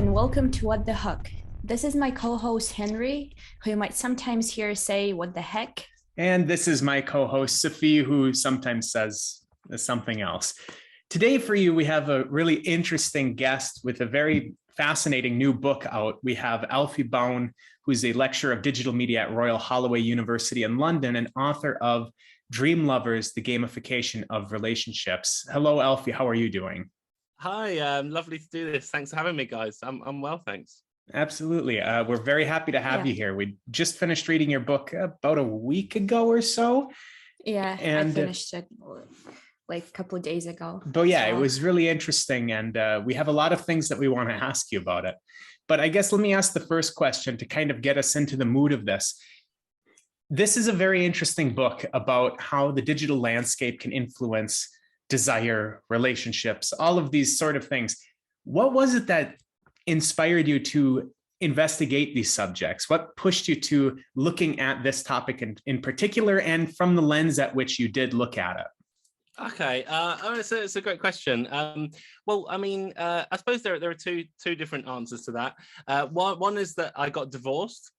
and welcome to What the Huck. This is my co-host Henry, who you might sometimes hear say, "What the heck?" And this is my co-host Safie, who sometimes says something else. Today for you, we have a really interesting guest with a very fascinating new book out. We have Alfie Bown, who's a lecturer of digital media at Royal Holloway University in London and author of Dream Lovers, the Gamification of Relationships. Hello, Alfie. How are you doing? Hi, lovely to do this. Thanks for having me, guys. I'm well, thanks. Absolutely. We're very happy to have you here. We just finished reading your book about a week ago or so. Yeah, and I finished it like a couple of days ago. But yeah, it was really interesting. And we have a lot of things that we want to ask you about it. But I guess let me ask the first question to kind of get us into the mood of this. This is a very interesting book about how the digital landscape can influence desire, relationships, all of these sort of things. What was it that inspired you to investigate these subjects? What pushed you to looking at this topic in particular, and from the lens at which you did look at it? Okay, it's a great question. Well, I mean, I suppose there are two different answers to that. One is that I got divorced.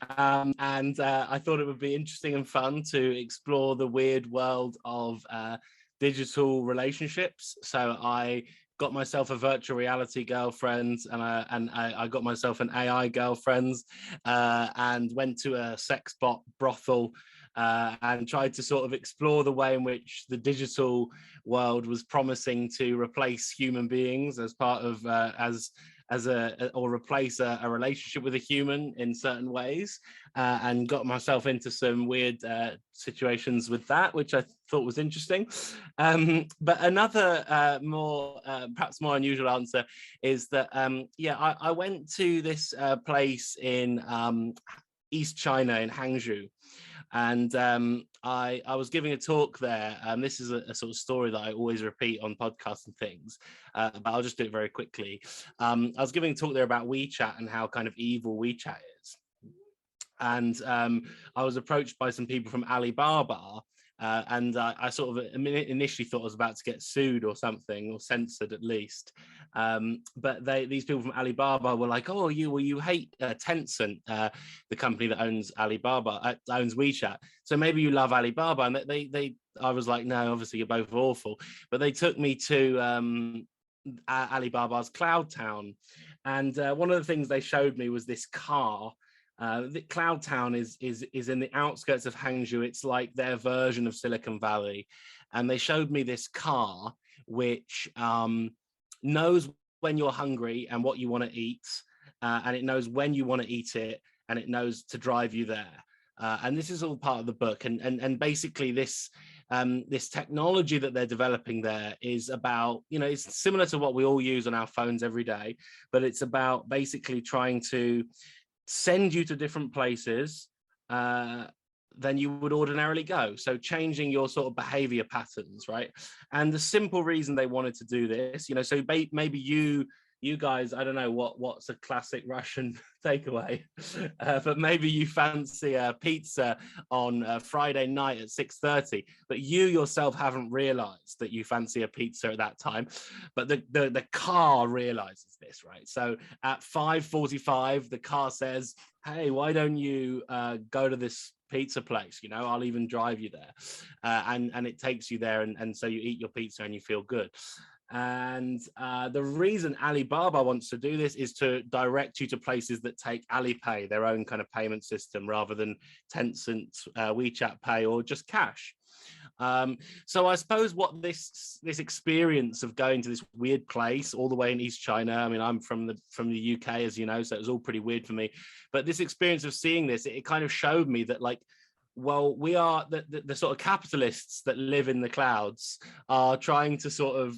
And I thought it would be interesting and fun to explore the weird world of digital relationships. So I got myself a virtual reality girlfriend, and I got myself an AI girlfriend, and went to a sex bot brothel, and tried to sort of explore the way in which the digital world was promising to replace human beings as part of or replace a relationship with a human in certain ways, and got myself into some weird situations with that, which I thought was interesting. But another perhaps more unusual answer is that I went to this place in East China in Hangzhou. And I was giving a talk there. This is a sort of story that I always repeat on podcasts and things, but I'll just do it very quickly. I was giving a talk there about WeChat and how kind of evil WeChat is. And I was approached by some people from Alibaba, and I sort of initially thought I was about to get sued or something, or censored at least. But these people from Alibaba were like, "Oh, you hate Tencent, the company that owns Alibaba, owns WeChat. So maybe you love Alibaba." And I was like, "No, obviously you're both awful." But they took me to Alibaba's Cloud Town, and one of the things they showed me was this car. The Cloud Town is in the outskirts of Hangzhou. It's like their version of Silicon Valley, and they showed me this car which knows when you're hungry and what you want to eat, and it knows when you want to eat it, and it knows to drive you there. And this is all part of the book. And basically this technology that they're developing there is about, it's similar to what we all use on our phones every day, but it's about basically trying to send you to different places than you would ordinarily go. So changing your sort of behavior patterns, right? And the simple reason they wanted to do this, so maybe you guys, I don't know what's a classic Russian takeaway, but maybe you fancy a pizza on Friday night at 6:30, but you yourself haven't realized that you fancy a pizza at that time, but the car realizes this, right? So at 5:45, the car says, "Hey, why don't you go to this pizza place? I'll even drive you there," and it takes you there, and so you eat your pizza and you feel good. And the reason Alibaba wants to do this is to direct you to places that take Alipay, their own kind of payment system, rather than Tencent, WeChat Pay, or just cash. So I suppose what this experience of going to this weird place all the way in East China, I mean, I'm from the UK, as you know, so it was all pretty weird for me. But this experience of seeing this, it kind of showed me that, like, well, we are the sort of capitalists that live in the clouds are trying to sort of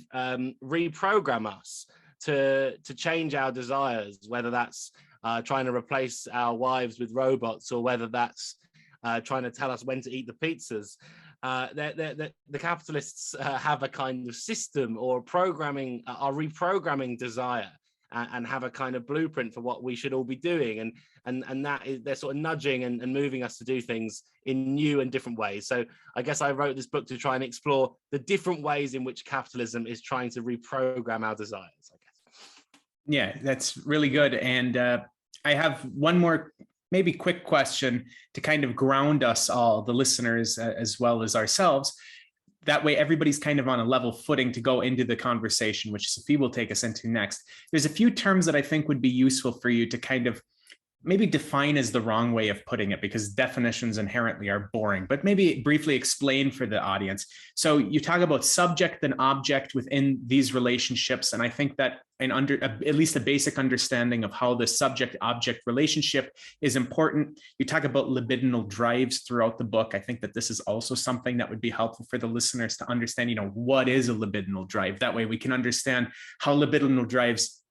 reprogram us to change our desires, whether that's trying to replace our wives with robots, or whether that's trying to tell us when to eat the pizzas. The capitalists have a kind of system or programming, are reprogramming desire, and have a kind of blueprint for what we should all be doing, and that is, they're sort of nudging and moving us to do things in new and different ways. So I guess I wrote this book to try and explore the different ways in which capitalism is trying to reprogram our desires, I guess. Yeah, that's really good. And I have one more maybe quick question to kind of ground us all, the listeners as well as ourselves. That way, everybody's kind of on a level footing to go into the conversation, which Safie will take us into next. There's a few terms that I think would be useful for you to kind of maybe define is the wrong way of putting it, because definitions inherently are boring, but maybe briefly explain for the audience. So you talk about subject and object within these relationships. And I think that at least a basic understanding of how the subject object relationship is important. You talk about libidinal drives throughout the book. I think that this is also something that would be helpful for the listeners to understand, what is a libidinal drive? That way we can understand how libidinal drives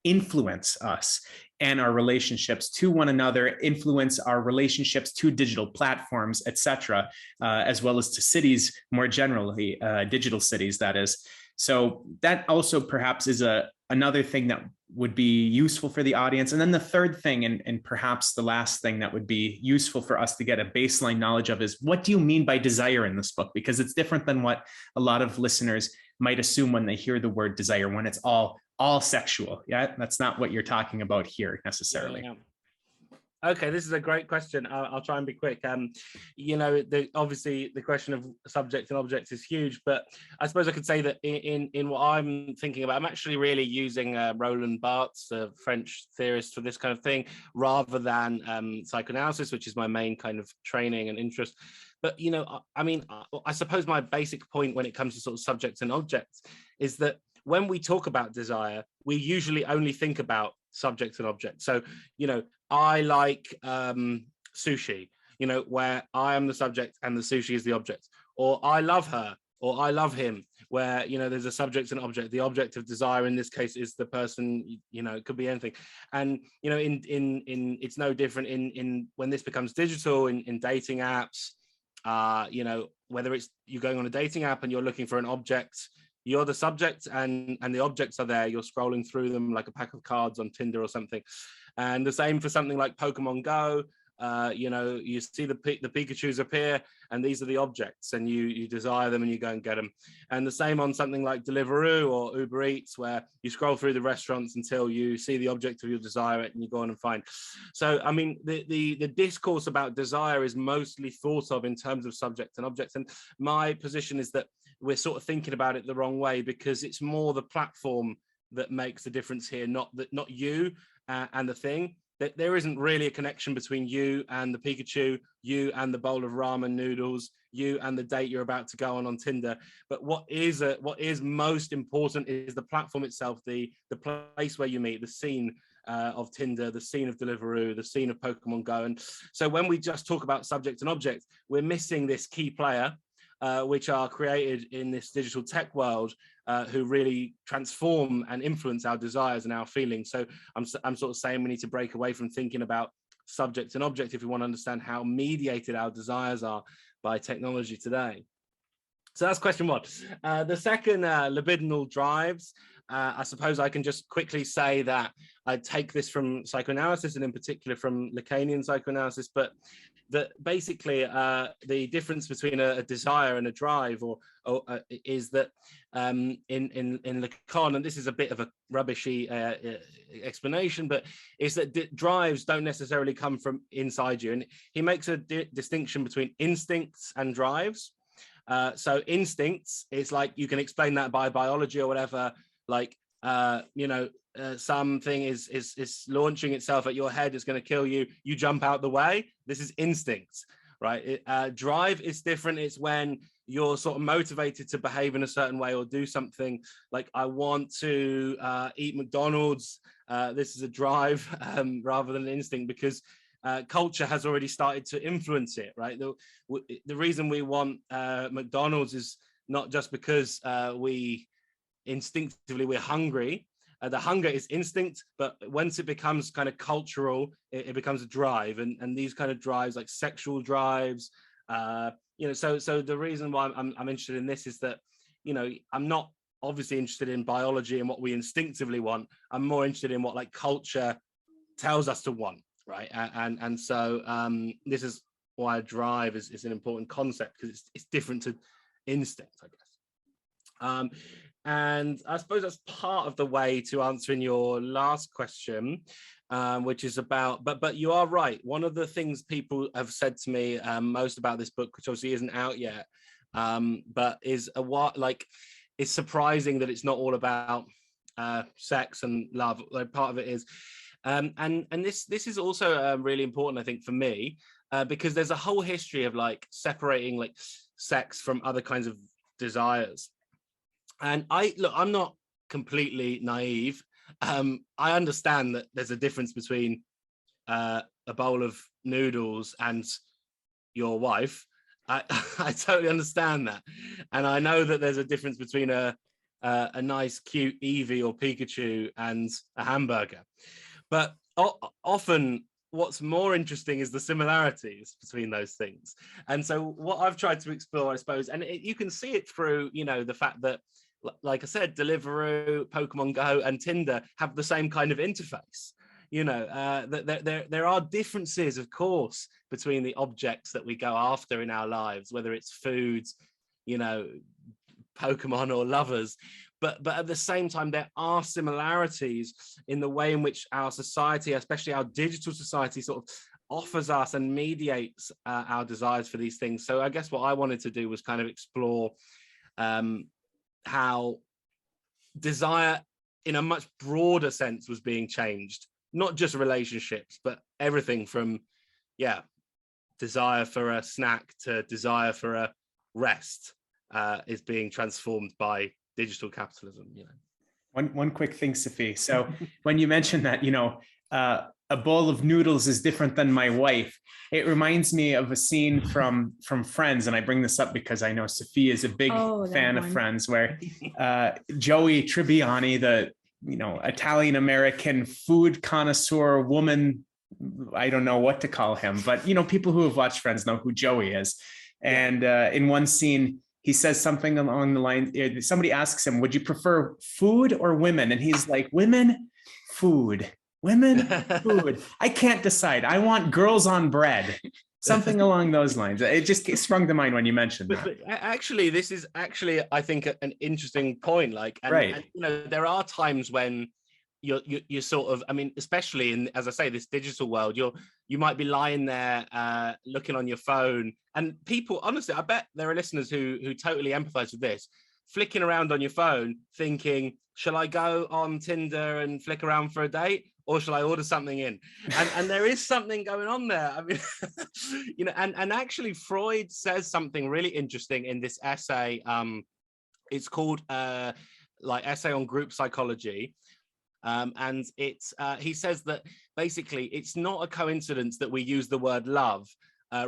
influence us and our relationships to one another, influence our relationships to digital platforms, etc., as well as to cities more generally, digital cities, that is. So that also perhaps is another thing that would be useful for the audience. And then the third thing, and perhaps the last thing that would be useful for us to get a baseline knowledge of, is what do you mean by desire in this book? Because it's different than what a lot of listeners might assume when they hear the word desire, when it's all sexual. Yeah, that's not what you're talking about here necessarily. Yeah. Okay, this is a great question. I'll try and be quick. Obviously the question of subject and object is huge, but I suppose I could say that in what I'm thinking about, I'm actually really using Roland Barthes, the French theorist, for this kind of thing, rather than psychoanalysis, which is my main kind of training and interest. But, I suppose my basic point when it comes to sort of subjects and objects is that when we talk about desire, we usually only think about subject and object. So, I like sushi, where I am the subject and the sushi is the object. Or I love her, or I love him, where, there's a subject and object. The object of desire in this case is the person, it could be anything. And, in it's no different in when this becomes digital, in dating apps, whether it's you're going on a dating app and you're looking for an object, you're the subject and the objects are there. You're scrolling through them like a pack of cards on Tinder or something. And the same for something like Pokemon Go. You see the Pikachus appear and these are the objects and you desire them and you go and get them. And the same on something like Deliveroo or Uber Eats, where you scroll through the restaurants until you see the object of your desire and you go on and find. So, I mean, the discourse about desire is mostly thought of in terms of subject and objects. And my position is that we're sort of thinking about it the wrong way, because it's more the platform that makes the difference here, not you and the thing. That there isn't really a connection between you and the Pikachu, you and the bowl of ramen noodles, you and the date you're about to go on Tinder. But what is most important is the platform itself, the place where you meet, the scene of Tinder, the scene of Deliveroo, the scene of Pokemon Go. And so when we just talk about subject and object, we're missing this key player, which are created in this digital tech world, who really transform and influence our desires and our feelings. So I'm sort of saying we need to break away from thinking about subject and object if we want to understand how mediated our desires are by technology today. So that's question one. The second, libidinal drives. I suppose I can just quickly say that I take this from psychoanalysis, and in particular from Lacanian psychoanalysis, but that basically the difference between a desire and a drive is that in Lacan, and this is a bit of a rubbishy explanation, but is that drives don't necessarily come from inside you. And he makes a distinction between instincts and drives. So instincts, it's like you can explain that by biology or whatever, like something is launching itself at your head, it's going to kill you, you jump out the way. This is instinct, right? Drive is different. It's when you're sort of motivated to behave in a certain way or do something. Like, I want to eat McDonald's. This is a drive rather than an instinct, because culture has already started to influence it, right? The reason we want McDonald's is not just because instinctively we're hungry. The hunger is instinct, but once it becomes kind of cultural, it becomes a drive, and these kind of drives, like sexual drives, so the reason why I'm interested in this is that, I'm not obviously interested in biology and what we instinctively want. I'm more interested in what like culture tells us to want, right? And so this is why a drive is an important concept, because it's different to instinct, I guess. And I suppose that's part of the way to answering your last question, which is about, but you are right. One of the things people have said to me most about this book, which obviously isn't out yet, but is it's surprising that it's not all about sex and love. Like, part of it is, and this is also really important, I think, for me, because there's a whole history of like separating like sex from other kinds of desires. And I'm not completely naive. I understand that there's a difference between a bowl of noodles and your wife. I totally understand that, and I know that there's a difference between a nice, cute Eevee or Pikachu and a hamburger. But often, what's more interesting is the similarities between those things. And so, what I've tried to explore, I suppose, and you can see it through, the fact that, like I said, Deliveroo, Pokemon Go, and Tinder have the same kind of interface. There are differences, of course, between the objects that we go after in our lives, whether it's foods, Pokemon or lovers. But at the same time, there are similarities in the way in which our society, especially our digital society, sort of offers us and mediates our desires for these things. So I guess what I wanted to do was kind of explore how desire in a much broader sense was being changed, not just relationships, but everything from, desire for a snack to desire for a rest is being transformed by digital capitalism. One quick thing, Safie. So when you mentioned that, a bowl of noodles is different than my wife, it reminds me of a scene from Friends. And I bring this up because I know Safie is a big fan of Friends, where Joey Tribbiani, the Italian-American food connoisseur woman, I don't know what to call him, but people who have watched Friends know who Joey is. And in one scene, he says something along the line, somebody asks him, would you prefer food or women? And he's like, women, food. Women, food. I can't decide. I want girls on bread. Something along those lines. It just sprung to mind when you mentioned that. But actually, this is actually, I think, an interesting point. And, there are times when you're sort of, I mean, especially in, as I say, this digital world, you might be lying there looking on your phone, and people, honestly, I bet there are listeners who totally empathize with this, flicking around on your phone thinking, shall I go on Tinder and flick around for a date, or shall I order something in? And there is something going on there. I mean, and actually Freud says something really interesting in this essay. It's called Essay on Group Psychology. And he says that basically it's not a coincidence that we use the word love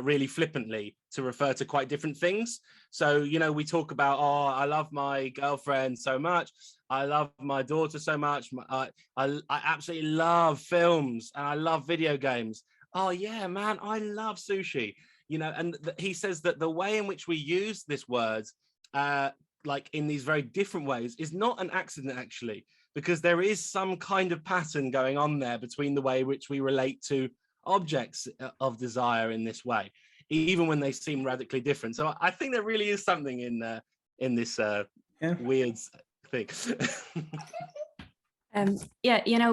really flippantly to refer to quite different things. So, we talk about, I love my girlfriend so much. I love my daughter so much. I absolutely love films and I love video games. Oh yeah, man, I love sushi. And he says that the way in which we use this word, like in these very different ways, is not an accident actually, because there is some kind of pattern going on there between the way in which we relate to objects of desire in this way, even when they seem radically different. So I think there really is something in this weird thing.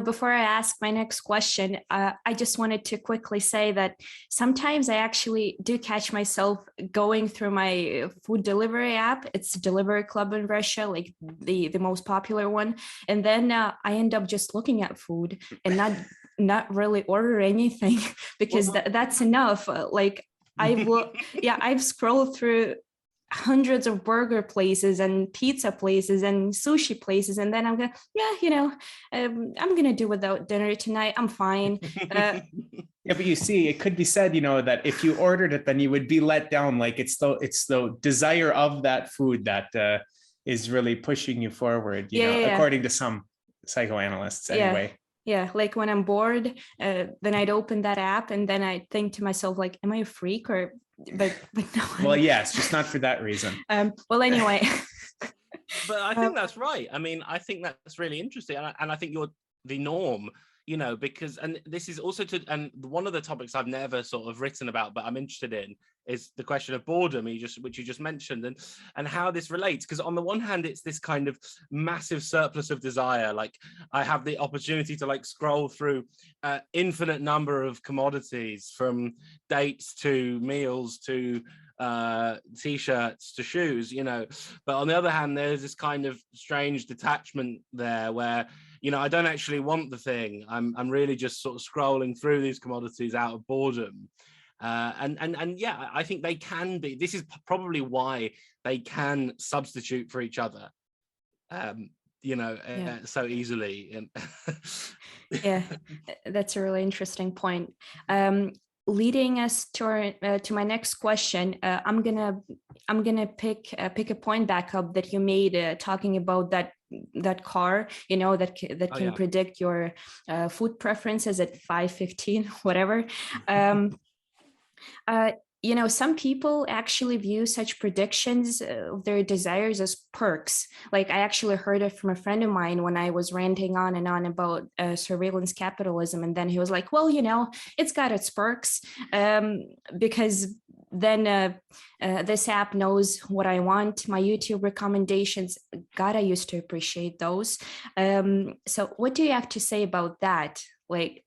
Before I ask my next question, I just wanted to quickly say that sometimes I actually do catch myself going through my food delivery app. It's Delivery Club in Russia, like the most popular one. And then I end up just looking at food and not really order anything because that's enough. I've scrolled through hundreds of burger places and pizza places and sushi places, and then I'm gonna do without dinner tonight. I'm fine. Yeah, but you see, it could be said, that if you ordered it, then you would be let down. Like it's the desire of that food that is really pushing you forward. According to some psychoanalysts, anyway. Yeah, like when I'm bored, then I'd open that app and then I think to myself, like, am I a freak or? But no. Well, yes, just not for that reason. Well, anyway. But I think that's right. I mean, I think that's really interesting, and I think you're the norm. Because, and this is also and one of the topics I've never sort of written about, but I'm interested in, is the question of boredom, which you just mentioned, and how this relates. Because on the one hand, it's this kind of massive surplus of desire. Like, I have the opportunity to like scroll through infinite number of commodities, from dates to meals to t-shirts to shoes, you know. But on the other hand, there's this kind of strange detachment there where, you know, I don't actually want the thing. I'm really just sort of scrolling through these commodities out of boredom. And yeah, I think they can be. This is probably why they can substitute for each other, you know, so easily. Yeah, that's a really interesting point. Leading us to my next question, I'm gonna pick a point back up that you made, talking about that car, you know, that can predict your food preferences at 5:15, whatever. You know, some people actually view such predictions of their desires as perks. Like, I actually heard it from a friend of mine when I was ranting on and on about surveillance capitalism. And then he was like, well, you know, it's got its perks, because then this app knows what I want, my YouTube recommendations. God, I used to appreciate those. So what do you have to say about that? Like,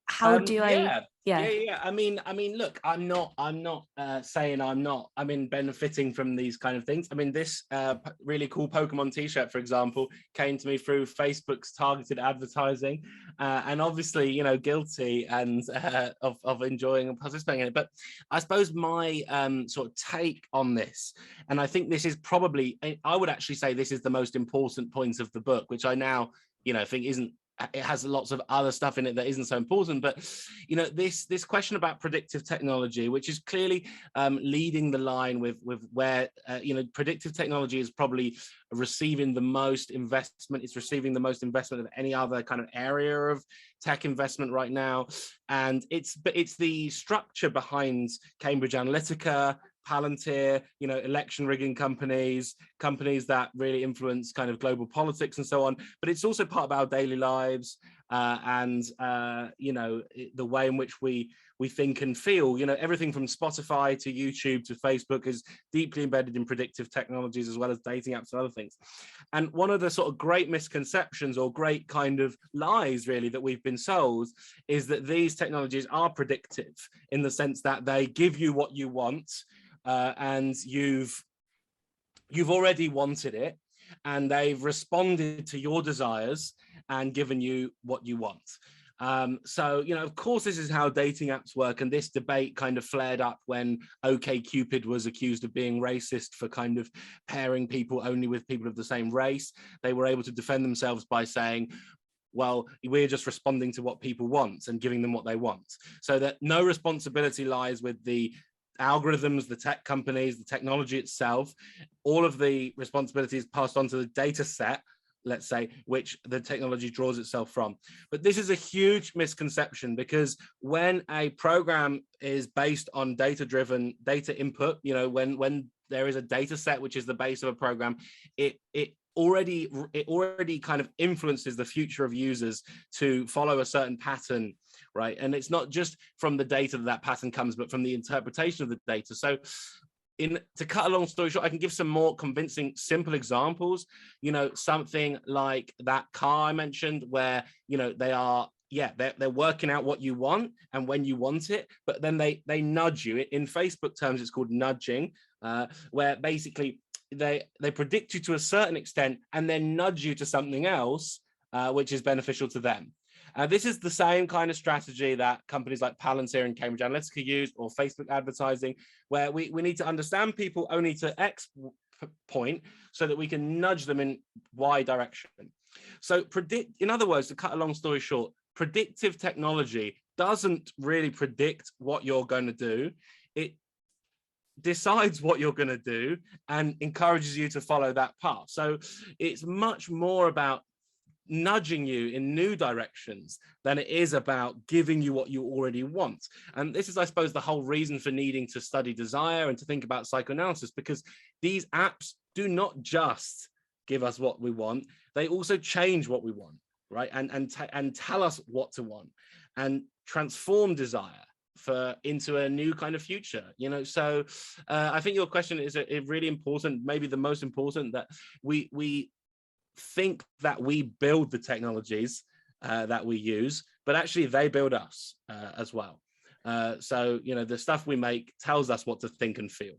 how do I... Yeah. I mean, look, I'm not saying benefiting from these kind of things. I mean, this really cool Pokemon t-shirt, for example, came to me through Facebook's targeted advertising, and obviously, you know, guilty and of enjoying and participating in it. But I suppose my sort of take on this, and I think this is probably, I would actually say this is the most important point of the book, which I now, you know, think isn't. It has lots of other stuff in it that isn't so important, but you know, this question about predictive technology, which is clearly leading the line with where you know, predictive technology is probably receiving the most investment. It's receiving the most investment of any other kind of area of tech investment right now, and it's the structure behind Cambridge Analytica, Palantir, you know, election rigging companies that really influence kind of global politics and so on. But it's also part of our daily lives, and you know, the way in which we think and feel. You know, everything from Spotify to YouTube to Facebook is deeply embedded in predictive technologies, as well as dating apps and other things. And one of the sort of great misconceptions, or great kind of lies really, that we've been sold is that these technologies are predictive, in the sense that they give you what you want, and you've already wanted it, and they've responded to your desires and given you what you want. So, you know, of course, this is how dating apps work, and this debate kind of flared up when OkCupid was accused of being racist for kind of pairing people only with people of the same race. They were able to defend themselves by saying, well, we're just responding to what people want and giving them what they want, so that no responsibility lies with the algorithms, the tech companies, the technology itself. All of the responsibility is passed on to the data set, let's say, which the technology draws itself from. But this is a huge misconception, because when a program is based on data-driven data input, you know, when there is a data set which is the base of a program, it already kind of influences the future of users to follow a certain pattern, right? And it's not just from the data that pattern comes, but from the interpretation of the data. So to cut a long story short, I can give some more convincing, simple examples. You know, something like that car I mentioned, where, you know, they're working out what you want and when you want it, but then they nudge you. In Facebook terms, it's called nudging, where basically they predict you to a certain extent and then nudge you to something else, which is beneficial to them. This is the same kind of strategy that companies like Palantir and Cambridge Analytica use, or Facebook advertising, where we need to understand people only to X point so that we can nudge them in Y direction. So in other words, to cut a long story short, predictive technology doesn't really predict what you're going to do. It decides what you're going to do and encourages you to follow that path. So it's much more about nudging you in new directions than it is about giving you what you already want. And this is, I suppose, the whole reason for needing to study desire and to think about psychoanalysis, because these apps do not just give us what we want, they also change what we want, right? And tell us what to want and transform desire for into a new kind of future, so I think your question is a really important, maybe the most important, that we think that we build the technologies that we use, but actually they build us as well. So the stuff we make tells us what to think and feel.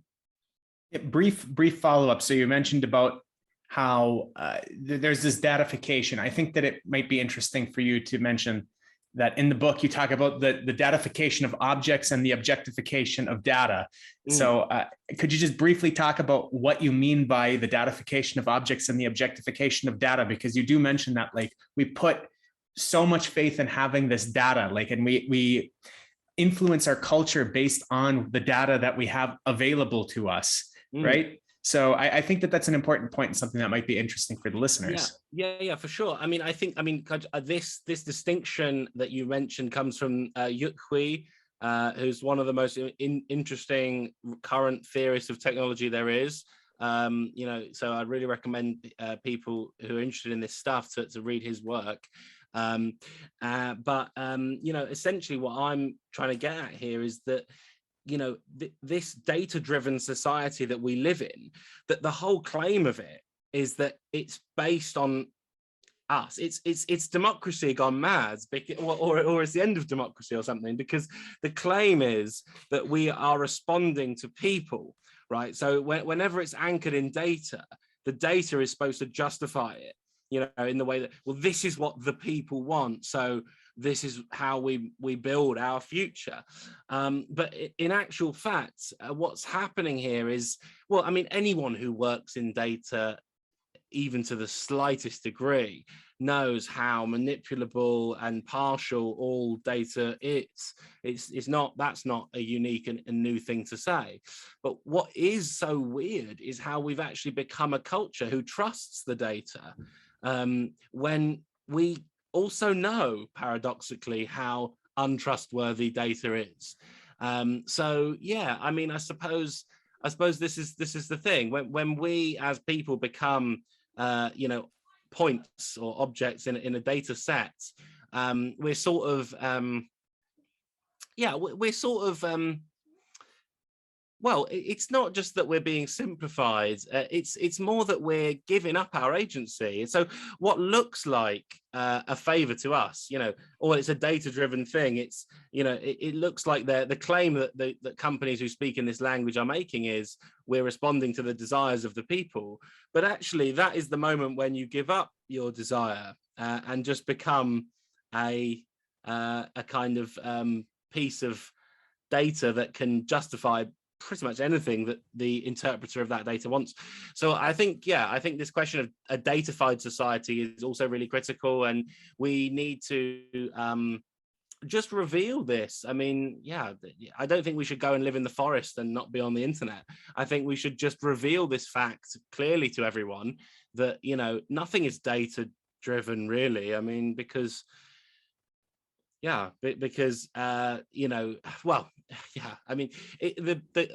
Brief follow-up. So you mentioned about how there's this datification. I think that it might be interesting for you to mention that in the book you talk about the datification of objects and the objectification of data. So could you just briefly talk about what you mean by the datification of objects and the objectification of data? Because you do mention that, like, we put so much faith in having this data, like, and we influence our culture based on the data that we have available to us, right? So I think that that's an important point and something that might be interesting for the listeners. Yeah, for sure. I think this distinction that you mentioned comes from Yuk Hui, who's one of the most interesting current theorists of technology there is. So I'd really recommend people who are interested in this stuff to read his work. Essentially what I'm trying to get at here is that this data-driven society that we live in, that the whole claim of it is that it's based on us. It's democracy gone mad, or it's the end of democracy or something, because the claim is that we are responding to people, right? So whenever it's anchored in data, the data is supposed to justify it, in the way that, well, this is what the people want, so this is how we build our future. But in actual fact, what's happening here is, well, anyone who works in data, even to the slightest degree, knows how manipulable and partial all data is. That's not a unique and new thing to say. But what is so weird is how we've actually become a culture who trusts the data, when we also know, paradoxically, how untrustworthy data is. So yeah, I suppose this is the thing. When we as people become points or objects in a data set, we're sort of well, it's not just that we're being simplified. It's more that we're giving up our agency. So what looks like a favor to us, or it's a data-driven thing. It's, it looks like the claim that companies who speak in this language are making is we're responding to the desires of the people. But actually, that is the moment when you give up your desire and just become a kind of piece of data that can justify pretty much anything that the interpreter of that data wants. So I think this question of a datafied society is also really critical, and we need to just reveal this. I don't think we should go and live in the forest and not be on the internet. I think we should just reveal this fact clearly to everyone that, nothing is data driven really. Because I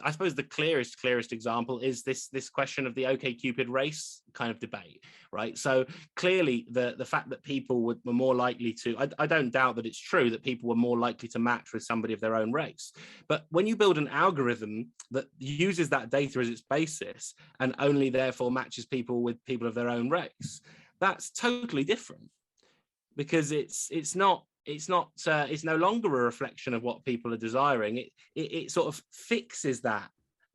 suppose the clearest example is this question of the OkCupid race kind of debate, right? So clearly the fact that people were more likely to, I don't doubt that it's true that people were more likely to match with somebody of their own race. But when you build an algorithm that uses that data as its basis and only therefore matches people with people of their own race, that's totally different, because it's no longer a reflection of what people are desiring. It sort of fixes that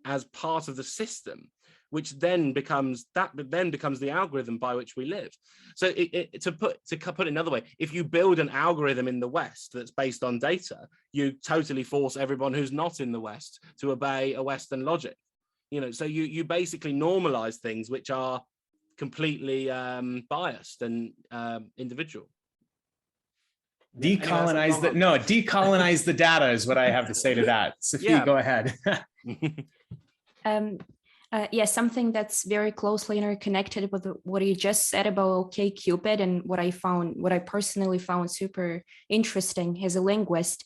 as part of the system, which then becomes the algorithm by which we live. So to put it another way, if you build an algorithm in the West that's based on data, you totally force everyone who's not in the West to obey a Western logic. So you basically normalize things which are completely biased and individual. Decolonize the data is what I have to say to that. Safie, go ahead. Something that's very closely interconnected with what you just said about OkCupid, and what I personally found super interesting as a linguist.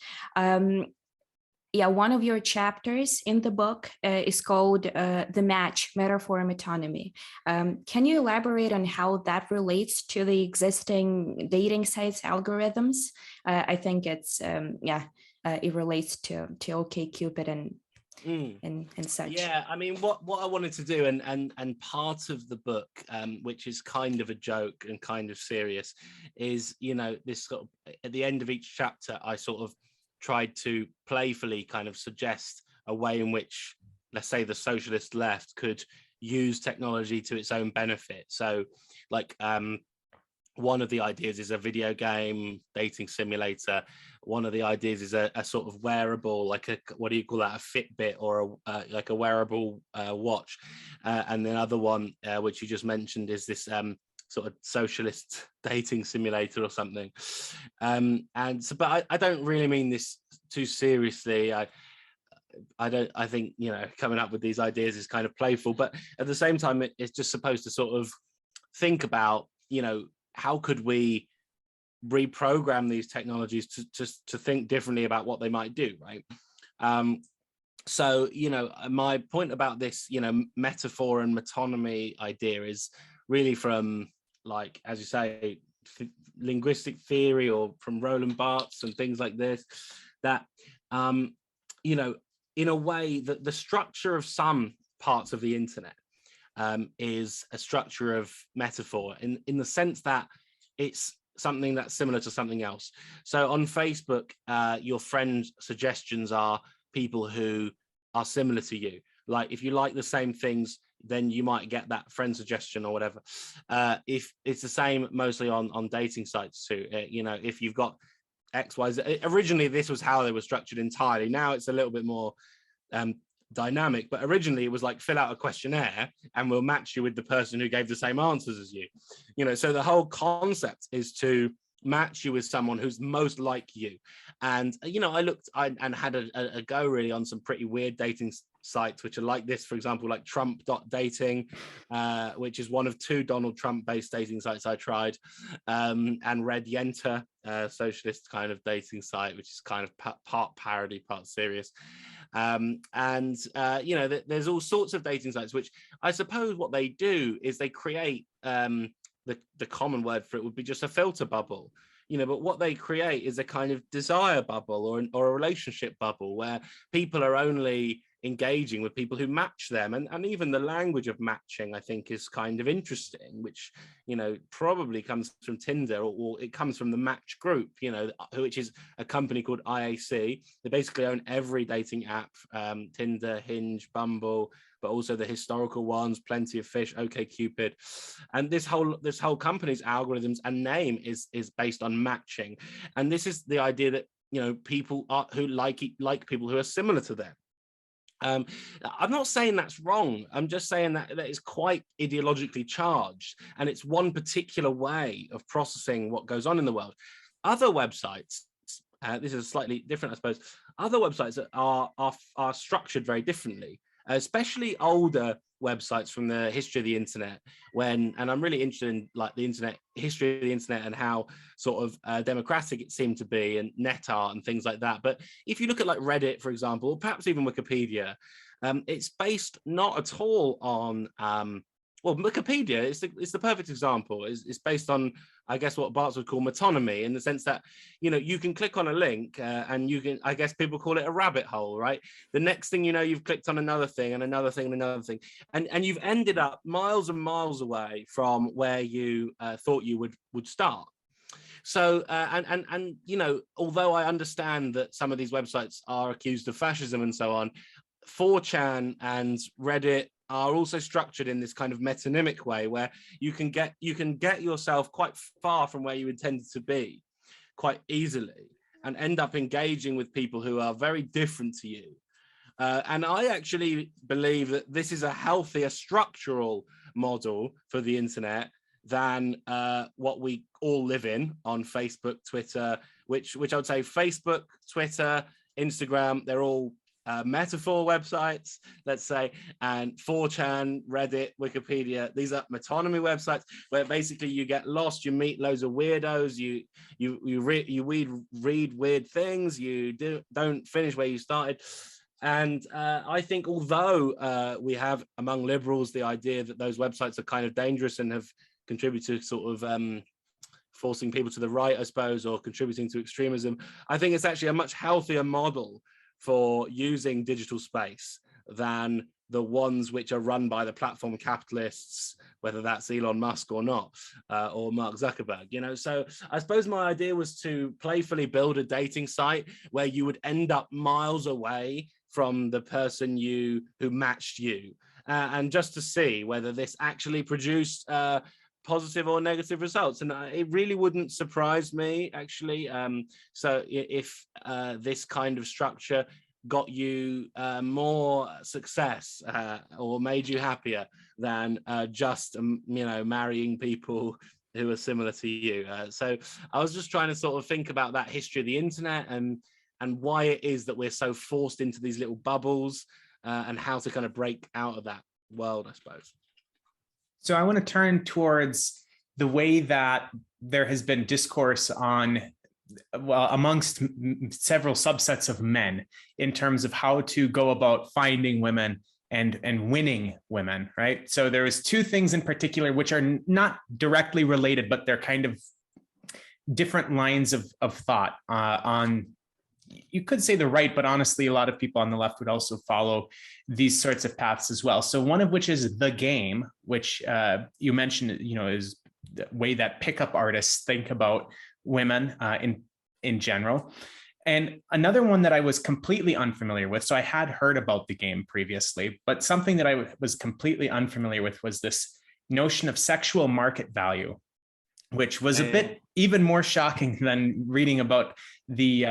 One of your chapters in the book is called The Match, Metaphor and Autonomy. Can you elaborate on how that relates to the existing dating sites algorithms? I think it's, it relates to OkCupid and such. Yeah, I mean, what I wanted to do, and part of the book, which is kind of a joke and kind of serious, is, you know, this sort of, at the end of each chapter, I sort of tried to playfully kind of suggest a way in which, let's say, the socialist left could use technology to its own benefit. So, like, one of the ideas is a video game dating simulator. One of the ideas is a sort of wearable, like a, what do you call that, a Fitbit, or like a wearable watch. And the other one, which you just mentioned, is this sort of socialist dating simulator or something. And so, but I don't really mean this too seriously. I think, you know, coming up with these ideas is kind of playful, but at the same time, it's just supposed to sort of think about, you know, how could we reprogram these technologies to think differently about what they might do, right? So, you know, my point about this, you know, metaphor and metonymy idea is really from, like, as you say, linguistic theory, or from Roland Barthes and things like this, that, you know, in a way that the structure of some parts of the internet is a structure of metaphor, in the sense that it's something that's similar to something else. So on Facebook, your friend suggestions are people who are similar to you. Like, if you like the same things, then you might get that friend suggestion or whatever. If it's the same mostly on dating sites too, you know, if you've got X, Y, Z. Originally, this was how they were structured entirely. Now it's a little bit more dynamic, but originally it was like, fill out a questionnaire and we'll match you with the person who gave the same answers as you. You know, so the whole concept is to match you with someone who's most like you. And, you know, I had a go really on some pretty weird dating sites, which are like this, for example, like Trump.dating, which is one of 2 Donald Trump based dating sites I tried, and Red Yenta, socialist kind of dating site, which is kind of part parody, part serious. You know, there's all sorts of dating sites, which I suppose what they do is they create, the common word for it would be just a filter bubble, you know, but what they create is a kind of desire bubble, or a relationship bubble, where people are only engaging with people who match them. And even the language of matching, I think, is kind of interesting, which, you know, probably comes from Tinder, or it comes from the Match Group, you know, which is a company called IAC. They basically own every dating app, Tinder, Hinge, Bumble, but also the historical ones, Plenty of Fish, OkCupid. And this whole company's algorithms and name is based on matching. And this is the idea that, you know, people who like people who are similar to them. I'm not saying that's wrong. I'm just saying that it's quite ideologically charged, and it's one particular way of processing what goes on in the world. Other websites, this is slightly different, I suppose. Other websites are structured very differently, especially older websites from the history of the internet, and I'm really interested in, like, the internet history of the internet and how sort of democratic it seemed to be, and net art and things like that. But if you look at, like, Reddit, for example, or perhaps even Wikipedia, it's based not at all on well, Wikipedia is the perfect example. It's based on, I guess, what Barthes would call metonymy, in the sense that, you know, you can click on a link and you can, I guess people call it a rabbit hole, right? The next thing you know, you've clicked on another thing and another thing and another thing, and you've ended up miles and miles away from where you thought you would start. So, and you know, although I understand that some of these websites are accused of fascism and so on, 4chan and Reddit are also structured in this kind of metonymic way, where you can get yourself quite far from where you intended to be quite easily, and end up engaging with people who are very different to you. And I actually believe that this is a healthier structural model for the internet than what we all live in on Facebook, Twitter, which I would say Facebook, Twitter, Instagram, they're all metaphor websites, let's say, and 4chan, Reddit, Wikipedia, these are metonymy websites where basically you get lost, you meet loads of weirdos, you read weird things, you don't finish where you started. And I think, although we have among liberals the idea that those websites are kind of dangerous and have contributed to sort of forcing people to the right, I suppose, or contributing to extremism. I think it's actually a much healthier model for using digital space than the ones which are run by the platform capitalists, whether that's Elon Musk or not, or Mark Zuckerberg, you know. So I suppose my idea was to playfully build a dating site where you would end up miles away from the person who matched you, and just to see whether this actually produced positive or negative results. And it really wouldn't surprise me, actually. So if this kind of structure got you more success or made you happier than just marrying people who are similar to you. So I was just trying to sort of think about that history of the internet and why it is that we're so forced into these little bubbles, and how to kind of break out of that world, I suppose. So I want to turn towards the way that there has been discourse on, well, amongst several subsets of men in terms of how to go about finding women and winning women, right? So there is two things in particular which are not directly related, but they're kind of different lines of thought on, you could say the right, but honestly, a lot of people on the left would also follow these sorts of paths as well. So one of which is the game, which you mentioned, is the way that pickup artists think about women in general. And another one that I was completely unfamiliar with, so I had heard about the game previously, but something that I was completely unfamiliar with was this notion of sexual market value, which was a bit even more shocking than reading about the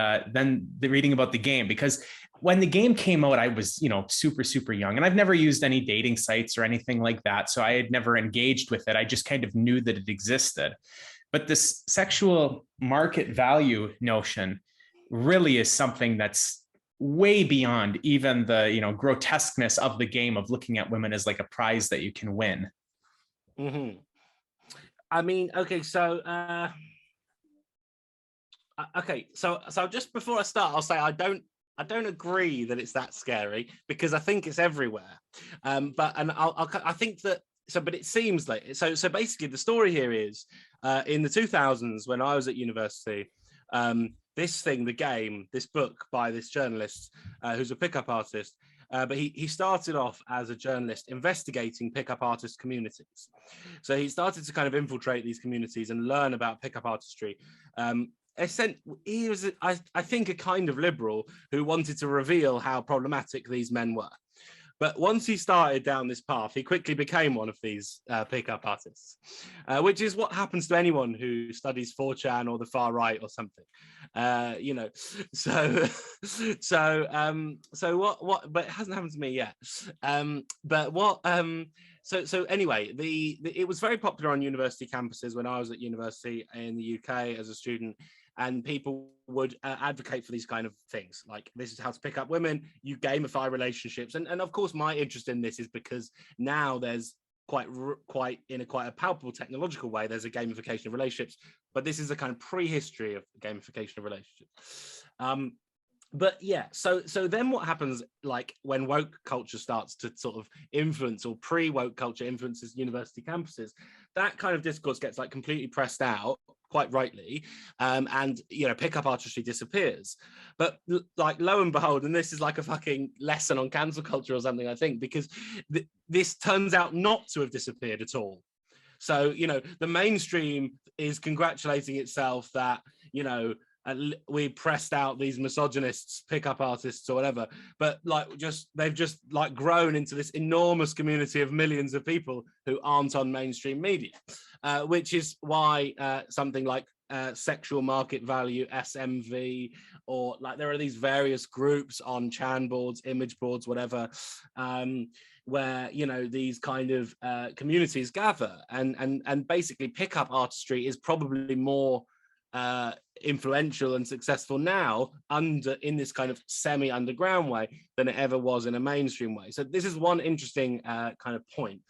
game, because when the game came out, I was, super young, and I've never used any dating sites or anything like that. So I had never engaged with it. I just kind of knew that it existed. But this sexual market value notion really is something that's way beyond even the, grotesqueness of the game of looking at women as like a prize that you can win. Mm-hmm. I mean, okay, so just before I start, I'll say I don't agree that it's that scary, because I think it's everywhere. But it seems like so basically the story here is in the 2000s, when I was at university, this book by this journalist who's a pickup artist, but he started off as a journalist investigating pickup artist communities. So he started to kind of infiltrate these communities and learn about pickup artistry. He was, I think, a kind of liberal who wanted to reveal how problematic these men were. But once he started down this path, he quickly became one of these pickup artists, which is what happens to anyone who studies 4chan or the far right or something, So what? But it hasn't happened to me yet. So anyway, it was very popular on university campuses when I was at university in the UK as a student. And people would advocate for these kind of things, like this is how to pick up women, you gamify relationships. And of course, my interest in this is because now there's quite a palpable technological way, there's a gamification of relationships, but this is a kind of prehistory of gamification of relationships. But yeah, so then what happens, like when woke culture starts to sort of influence, or pre-woke culture influences university campuses, that kind of discourse gets like completely pressed out, quite rightly, and pickup artistry disappears. But like lo and behold, and this is like a fucking lesson on cancel culture or something, I think, because this turns out not to have disappeared at all. So the mainstream is congratulating itself that we pressed out these misogynists, pickup artists or whatever, but they've just grown into this enormous community of millions of people who aren't on mainstream media, which is why something like sexual market value, SMV, or like there are these various groups on Chan boards, image boards, whatever, where these kind of communities gather, and basically pickup artistry is probably more influential and successful now in this kind of semi-underground way than it ever was in a mainstream way. So this is one interesting kind of point.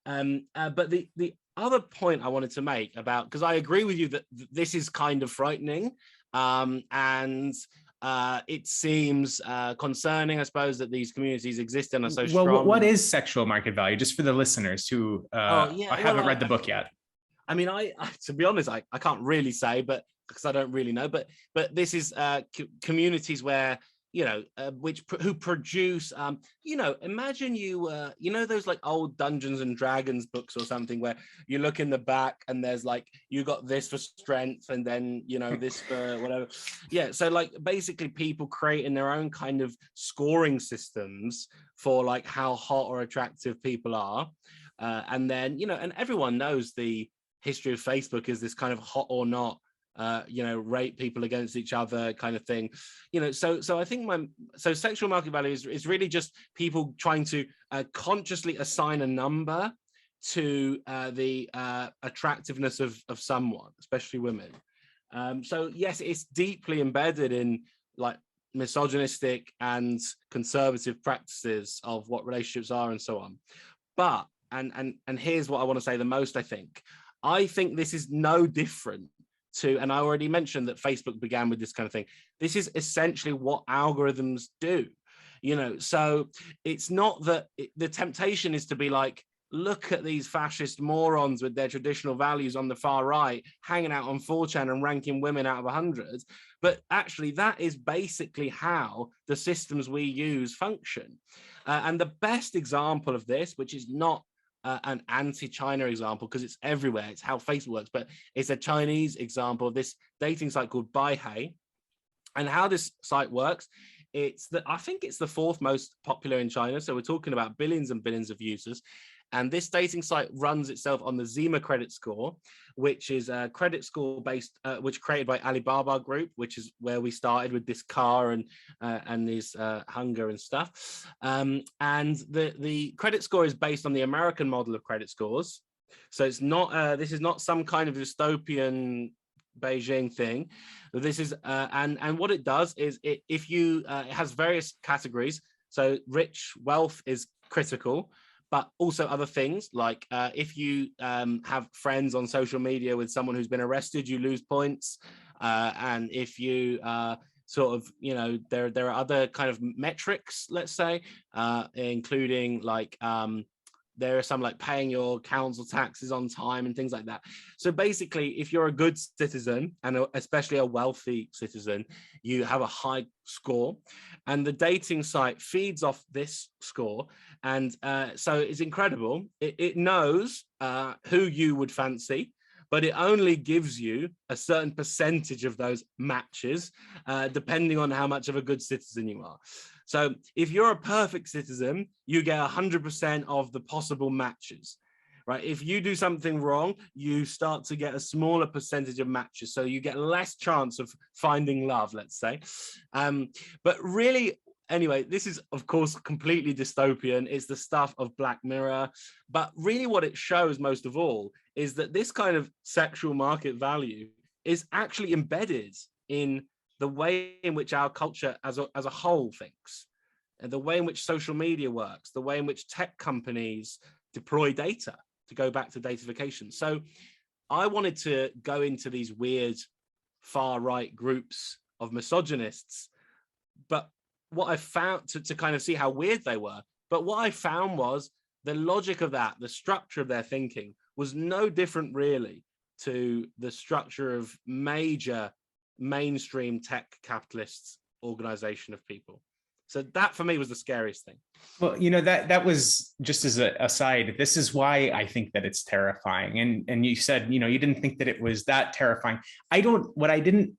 But the other point I wanted to make about, because I agree with you that this is kind of frightening, and it seems concerning, I suppose, that these communities exist and are so strong. Well, what is sexual market value, just for the listeners who haven't read the book yet? I mean, I to be honest, I can't really say, but because I don't really know, but this is communities where, you know, who produce, you know, imagine you know, those like old Dungeons and Dragons books or something where you look in the back and there's like, you got this for strength and then, you know, this for whatever. Yeah, so like basically people creating their own kind of scoring systems for like how hot or attractive people are. And then, you know, and everyone knows the history of Facebook is this kind of hot or not, you know, rate people against each other kind of thing, you know. So I think sexual market value is really just people trying to consciously assign a number to the attractiveness of someone, especially women. So yes, it's deeply embedded in like misogynistic and conservative practices of what relationships are and so on. But and here's what I want to say the most. I think this is no different to, and I already mentioned that Facebook began with this kind of thing. This is essentially what algorithms do, you know. So it's not that the temptation is to be like, look at these fascist morons with their traditional values on the far right, hanging out on 4chan and ranking women out of 100. But actually, that is basically how the systems we use function. And the best example of this, which is not an anti-China example because it's everywhere, it's how Facebook works, but it's a Chinese example of this dating site called Baihai. And how this site works, I think it's the 4th most popular in China, so we're talking about billions and billions of users. And this dating site runs itself on the Zima credit score, which is a credit score based, which created by Alibaba Group, which is where we started with this car and this hunger and stuff. And the credit score is based on the American model of credit scores. So it's not, this is not some kind of dystopian Beijing thing. This is, and what it does is it has various categories. So wealth is critical, but also other things like if you have friends on social media with someone who's been arrested, you lose points. And if you sort of, you know, there are other kind of metrics, let's say, including like there are some like paying your council taxes on time and things like that. So basically, if you're a good citizen, and especially a wealthy citizen, you have a high score, and the dating site feeds off this score. And so it's incredible. It knows who you would fancy, but it only gives you a certain percentage of those matches, depending on how much of a good citizen you are. So if you're a perfect citizen, you get 100% of the possible matches, right? If you do something wrong, you start to get a smaller percentage of matches. So you get less chance of finding love, let's say. But really, anyway, this is, of course, completely dystopian. It's the stuff of Black Mirror. But really what it shows most of all is that this kind of sexual market value is actually embedded in the way in which our culture as a whole thinks, and the way in which social media works, the way in which tech companies deploy data, to go back to datafication. So I wanted to go into these weird far-right groups of misogynists, but what I found, to kind of see how weird they were, but what I found was the logic of that, the structure of their thinking was no different really to the structure of major mainstream tech capitalists organization of people. So that for me was the scariest thing. Well, you know, that was just as an aside, this is why I think that it's terrifying. And you said, you know, you didn't think that it was that terrifying. I didn't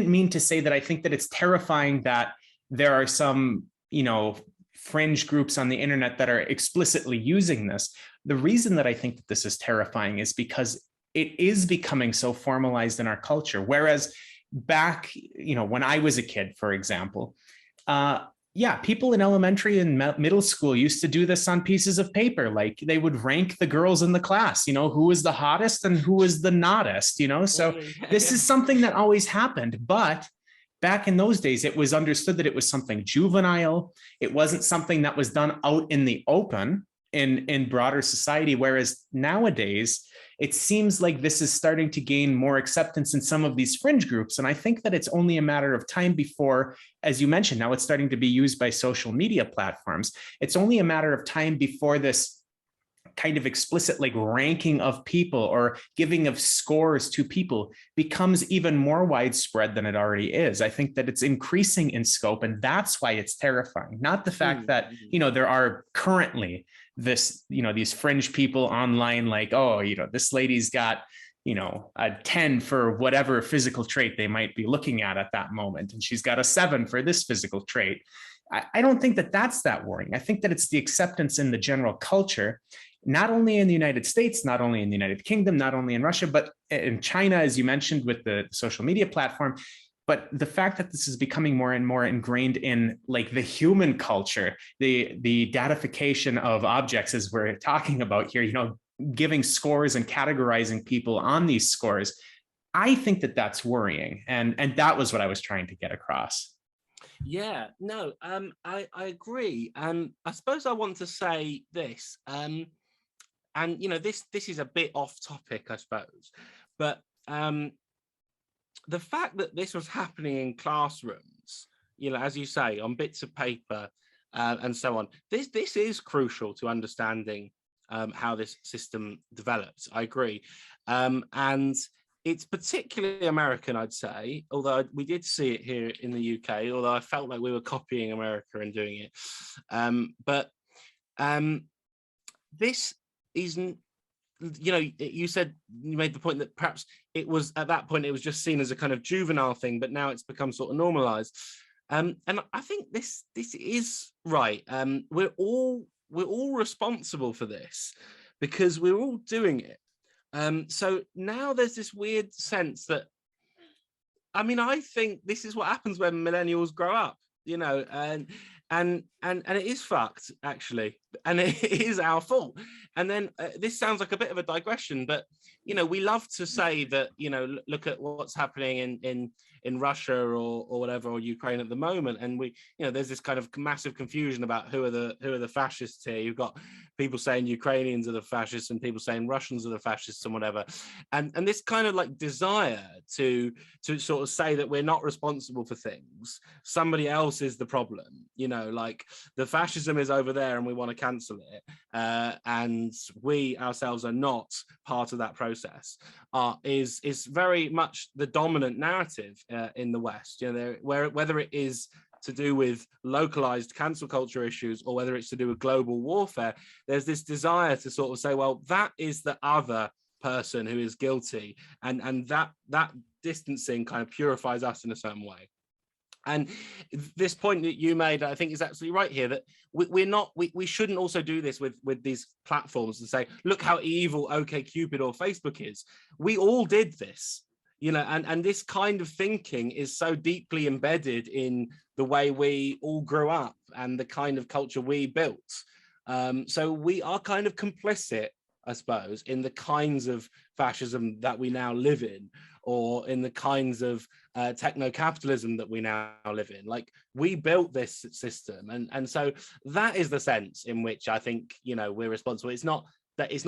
mean to say that I think that it's terrifying that there are some, you know, fringe groups on the internet that are explicitly using this. The reason that I think that this is terrifying is because it is becoming so formalized in our culture. Whereas back, you know, when I was a kid, for example, yeah, people in elementary and middle school used to do this on pieces of paper. Like they would rank the girls in the class, you know, who was the hottest and who was the nottest, you know. So this is something that always happened. But back in those days, it was understood that it was something juvenile. It wasn't something that was done out in the open in broader society. Whereas nowadays, it seems like this is starting to gain more acceptance in some of these fringe groups. And I think that it's only a matter of time before, as you mentioned, now it's starting to be used by social media platforms. It's only a matter of time before this kind of explicit like ranking of people or giving of scores to people becomes even more widespread than it already is. I think that it's increasing in scope, and that's why it's terrifying. Not the fact that, you know, there are currently this, you know, these fringe people online like, oh, you know, this lady's got, you know, a 10 for whatever physical trait they might be looking at that moment, and she's got a 7 for this physical trait. I don't think that that's that worrying. I think that it's the acceptance in the general culture, not only in the United States, not only in the United Kingdom, not only in Russia, but in China, as you mentioned, with the social media platform. But the fact that this is becoming more and more ingrained in like the human culture, the datification of objects, as we're talking about here, you know, giving scores and categorizing people on these scores, I think that that's worrying. And that was what I was trying to get across. Yeah, no, I agree. I suppose I want to say this, and you know, this is a bit off topic, I suppose, but the fact that this was happening in classrooms, you know, as you say, on bits of paper and so on, this is crucial to understanding how this system develops. I agree, and it's particularly American, I'd say, although we did see it here in the UK, although I felt like we were copying America and doing it. But this isn't, you know, you said, you made the point that perhaps it was, at that point, it was just seen as a kind of juvenile thing, but now it's become sort of normalized. And I think this is right. We're all responsible for this because we're all doing it. So now there's this weird sense that, I mean, I think this is what happens when millennials grow up, you know, and it is fucked, actually, and it is our fault. And then this sounds like a bit of a digression, but, you know, we love to say that, you know, look at what's happening in Russia or whatever, or Ukraine at the moment, and we, you know, there's this kind of massive confusion about who are the fascists here. You've got people saying Ukrainians are the fascists and people saying Russians are the fascists and whatever, and this kind of like desire to sort of say that we're not responsible for things, somebody else is the problem, you know, like the fascism is over there and we want to cancel it, and we ourselves are not part of that process, is very much the dominant narrative in the West, you know, whether it is to do with localized cancel culture issues or whether it's to do with global warfare. There's this desire to sort of say, well, that is the other person who is guilty, and that distancing kind of purifies us in a certain way. And this point that you made, I think, is absolutely right here, that we shouldn't also do this with these platforms and say, look how evil OkCupid or Facebook is. We all did this, you know, and this kind of thinking is so deeply embedded in the way we all grew up and the kind of culture we built. So we are kind of complicit, I suppose, in the kinds of fascism that we now live in, or in the kinds of techno-capitalism that we now live in. Like, we built this system, and so that is the sense in which I think, you know, we're responsible. It's not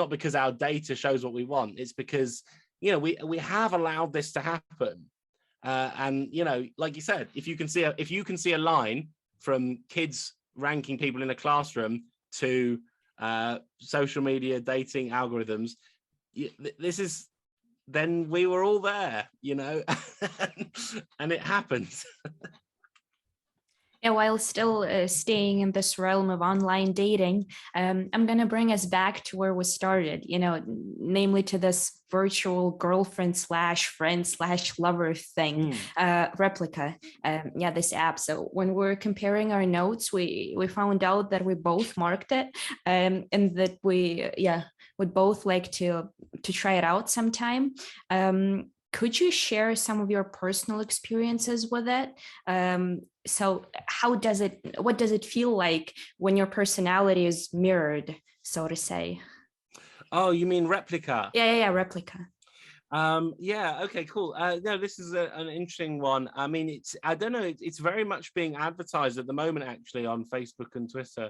because our data shows what we want. It's because, you know, we have allowed this to happen, and, you know, like you said, if you can see a line from kids ranking people in a classroom to social media dating algorithms, then we were all there, you know, and it happens. Yeah, while still staying in this realm of online dating, I'm going to bring us back to where we started, you know, namely to this virtual girlfriend / friend / lover thing, Replica. Yeah, this app. So when we're comparing our notes, we found out that we both marked it, and that we would both like to try it out sometime. Could you share some of your personal experiences with it? So what does it feel like when your personality is mirrored, so to say? Oh, you mean Replica? Yeah, Replica. Yeah, okay, cool. No, this is an interesting one. I mean, I don't know, it's very much being advertised at the moment, actually, on Facebook and Twitter.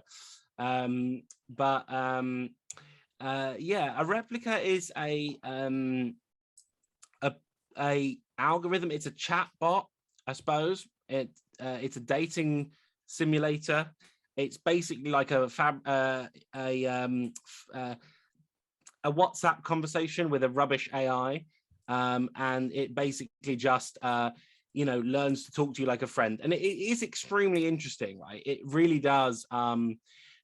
Yeah, a Replica is a algorithm. It's a chat bot, I suppose. It's a dating simulator. It's basically like a WhatsApp conversation with a rubbish AI, and it basically just you know, learns to talk to you like a friend. And it is extremely interesting, right? It really does kind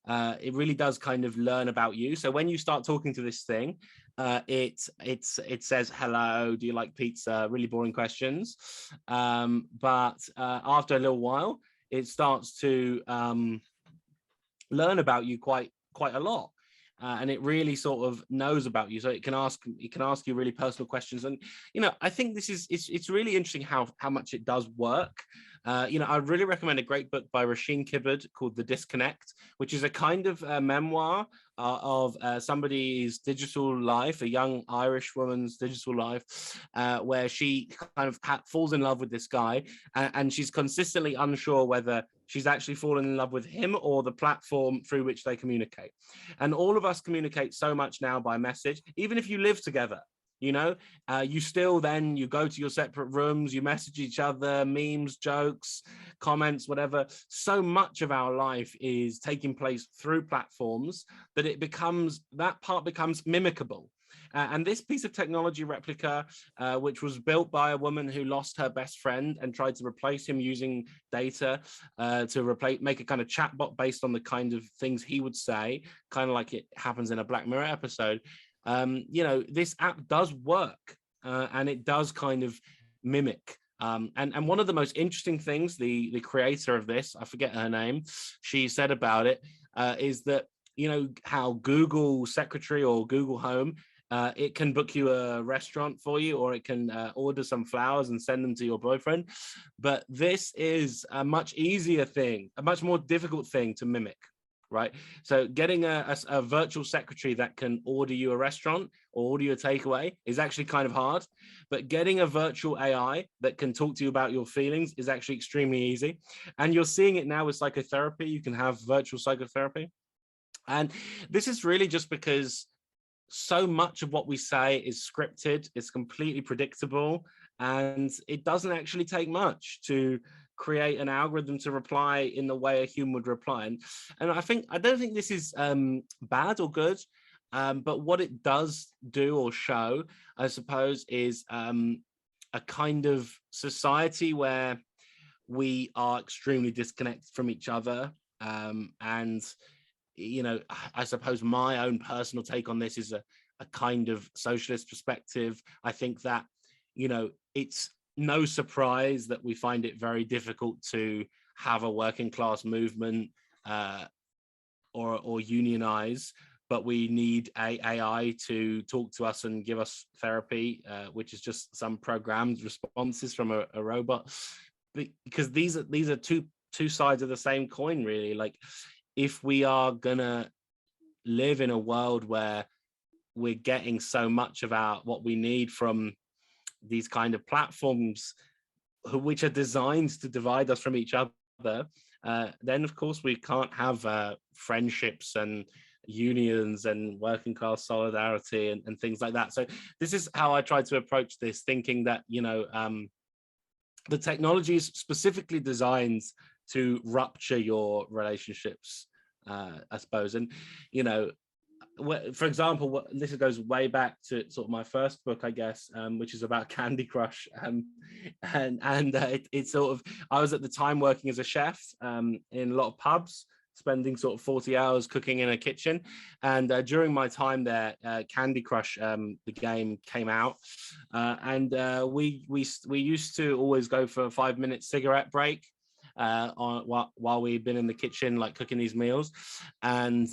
of learn about you. So when you start talking to this thing, it says, hello, do you like pizza? Really boring questions. But after a little while, it starts to learn about you quite a lot. And it really sort of knows about you, so it can ask you really personal questions. And you know, I think this is it's really interesting how much it does work. You know, I really recommend a great book by Rasheen Kibbard called The Disconnect, which is a kind of memoir of somebody's digital life, a young Irish woman's digital life, where she kind of falls in love with this guy, and she's consistently unsure whether she's actually fallen in love with him or the platform through which they communicate. And all of us communicate so much now by message, even if you live together. You know, you still then you go to your separate rooms, you message each other, memes, jokes, comments, whatever. So much of our life is taking place through platforms that that part becomes mimicable. And this piece of technology, Replica, which was built by a woman who lost her best friend and tried to replace him using data to make a kind of chatbot based on the kind of things he would say, kind of like it happens in a Black Mirror episode. You know, this app does work, and it does kind of mimic. And one of the most interesting things the creator of this, I forget her name, she said about it, is that, you know, how Google Secretary or Google Home, it can book you a restaurant for you, or it can order some flowers and send them to your boyfriend. But this is a much easier thing, a much more difficult thing to mimic. Right. So getting a virtual secretary that can order you a restaurant or order you a takeaway is actually kind of hard. But getting a virtual AI that can talk to you about your feelings is actually extremely easy. And you're seeing it now with psychotherapy. You can have virtual psychotherapy. And this is really just because so much of what we say is scripted, it's completely predictable, and it doesn't actually take much to create an algorithm to reply in the way a human would reply. And I don't think this is bad or good, but what it does do or show, I suppose, is a kind of society where we are extremely disconnected from each other. And you know, I suppose my own personal take on this is a kind of socialist perspective. I think that, you know, it's no surprise that we find it very difficult to have a working class movement or unionize, but we need AI to talk to us and give us therapy, which is just some programmed responses from a robot. Because these are two sides of the same coin, really. Like, if we are gonna live in a world where we're getting so much of what we need from these kind of platforms, which are designed to divide us from each other, then of course we can't have friendships and unions and working class solidarity and things like that. So this is how I try to approach this, thinking that, you know, the technology is specifically designed to rupture your relationships, I suppose. And, you know, for example, this goes way back to sort of my first book, I guess, which is about Candy Crush. It's sort of, I was at the time working as a chef in a lot of pubs, spending sort of 40 hours cooking in a kitchen. And during my time there, Candy Crush, the game, came out. We used to always go for a 5-minute cigarette break while we've been in the kitchen, like cooking these meals. And